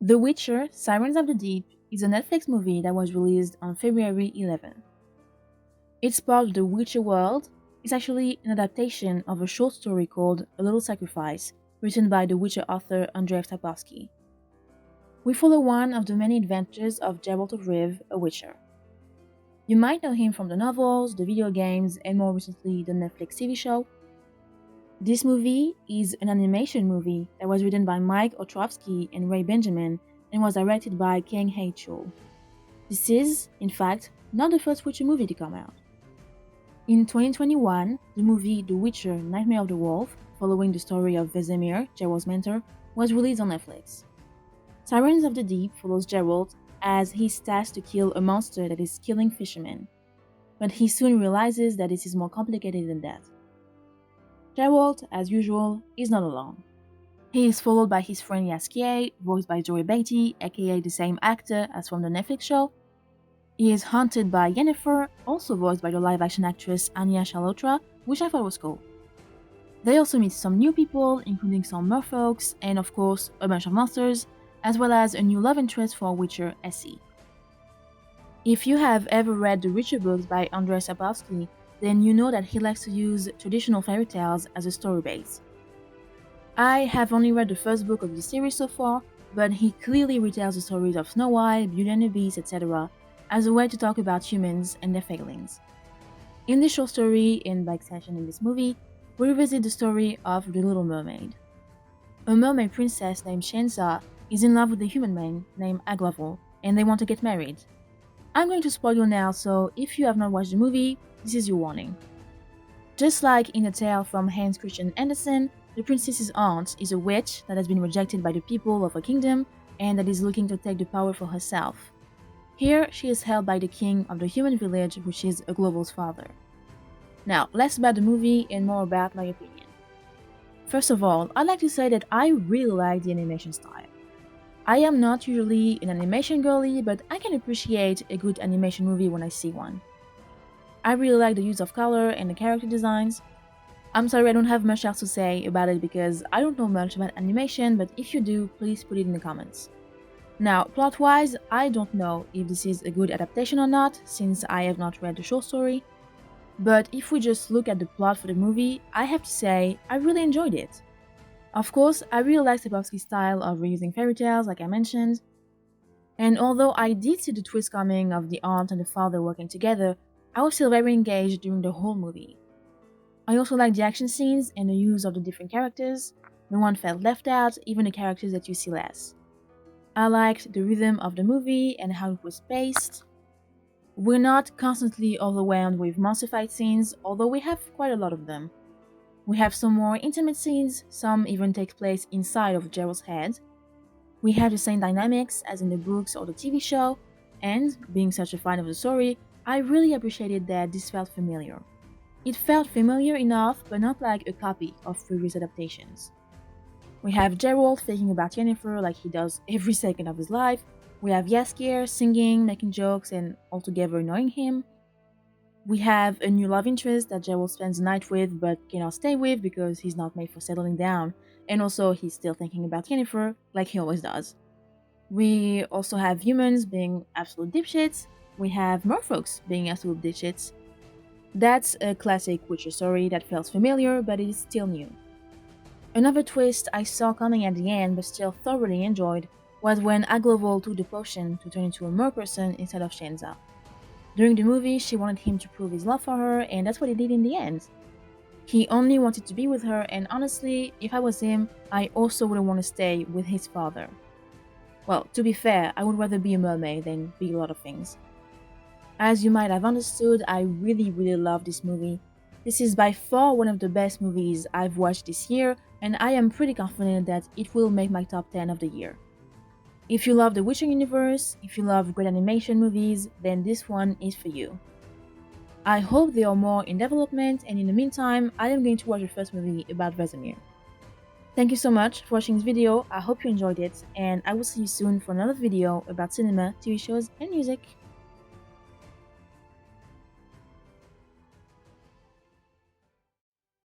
The Witcher: Sirens of the Deep is a Netflix movie that was released on February 11. It's part of the Witcher world. It's actually an adaptation of a short story called A Little Sacrifice, written by the Witcher author Andrzej Sapkowski. We follow one of the many adventures of Geralt of Riv, a Witcher. You might know him from the novels, the video games, and more recently the Netflix TV show. This movie is an animation movie that was written by Mike Ostrowski and Ray Benjamin and was directed by Kang Hae Chul. This is, in fact, not the first Witcher movie to come out. In 2021, the movie The Witcher: Nightmare of the Wolf, following the story of Vesemir, Geralt's mentor, was released on Netflix. Sirens of the Deep follows Geralt as he's tasked to kill a monster that is killing fishermen, but he soon realizes that this is more complicated than that. Geralt, as usual, is not alone. He is followed by his friend Jaskier, voiced by Joey Beatty, aka the same actor as from the Netflix show. He is hunted by Yennefer, also voiced by the live-action actress Anya Chalotra, which I thought was cool. They also meet some new people, including some merfolks, and of course, a bunch of monsters, as well as a new love interest for Witcher, Essie. If you have ever read the Witcher books by Andrzej Sapkowski, then you know that he likes to use traditional fairy tales as a story base. I have only read the first book of the series so far, but he clearly retells the stories of Snow White, Beauty and the Beast, etc., as a way to talk about humans and their failings. In this short story, and by extension in this movie, we revisit the story of The Little Mermaid. A mermaid princess named Shenza is in love with a human man named Aglavor, and they want to get married. I'm going to spoil you now, so if you have not watched the movie, this is your warning. Just like in a tale from Hans Christian Andersen, the princess's aunt is a witch that has been rejected by the people of her kingdom and that is looking to take the power for herself. Here, she is held by the king of the human village, which is Aglavor's father. Now, less about the movie and more about my opinion. First of all, I'd like to say that I really like the animation style. I am not usually an animation girly, but I can appreciate a good animation movie when I see one. I really like the use of color and the character designs. I'm sorry I don't have much else to say about it because I don't know much about animation, but if you do, please put it in the comments. Now, plot-wise, I don't know if this is a good adaptation or not, since I have not read the short story. But if we just look at the plot for the movie, I have to say, I really enjoyed it. Of course, I really like Sapkowski's style of reusing fairy tales, like I mentioned. And although I did see the twist coming of the aunt and the father working together, I was still very engaged during the whole movie. I also liked the action scenes and the use of the different characters. No one felt left out, even the characters that you see less. I liked the rhythm of the movie and how it was paced. We're not constantly overwhelmed with monster fight scenes, although we have quite a lot of them. We have some more intimate scenes, some even take place inside of Geralt's head. We have the same dynamics as in the books or the TV show, and, being such a fan of the story, I really appreciated that this felt familiar. It felt familiar enough, but not like a copy of previous adaptations. We have Geralt thinking about Yennefer like he does every second of his life. We have Jaskier singing, making jokes, and altogether annoying him. We have a new love interest that Geralt spends the night with but cannot stay with because he's not made for settling down, and also he's still thinking about Yennefer like he always does. We also have humans being absolute dipshits. We have merfolks being absolute dipshits. That's a classic Witcher story that feels familiar, but it is still new. Another twist I saw coming at the end but still thoroughly enjoyed was when Aglovol took the potion to turn into a merperson instead of Shenza. During the movie, she wanted him to prove his love for her, and that's what he did in the end. He only wanted to be with her, and honestly, if I was him, I also wouldn't want to stay with his father. Well, to be fair, I would rather be a mermaid than be a lot of things. As you might have understood, I really love this movie. This is by far one of the best movies I've watched this year, and I am pretty confident that it will make my top 10 of the year. If you love the Witcher universe, if you love great animation movies, then this one is for you. I hope there are more in development, and in the meantime, I am going to watch the first movie about Vesemir. Thank you so much for watching this video, I hope you enjoyed it, and I will see you soon for another video about cinema, TV shows, and music.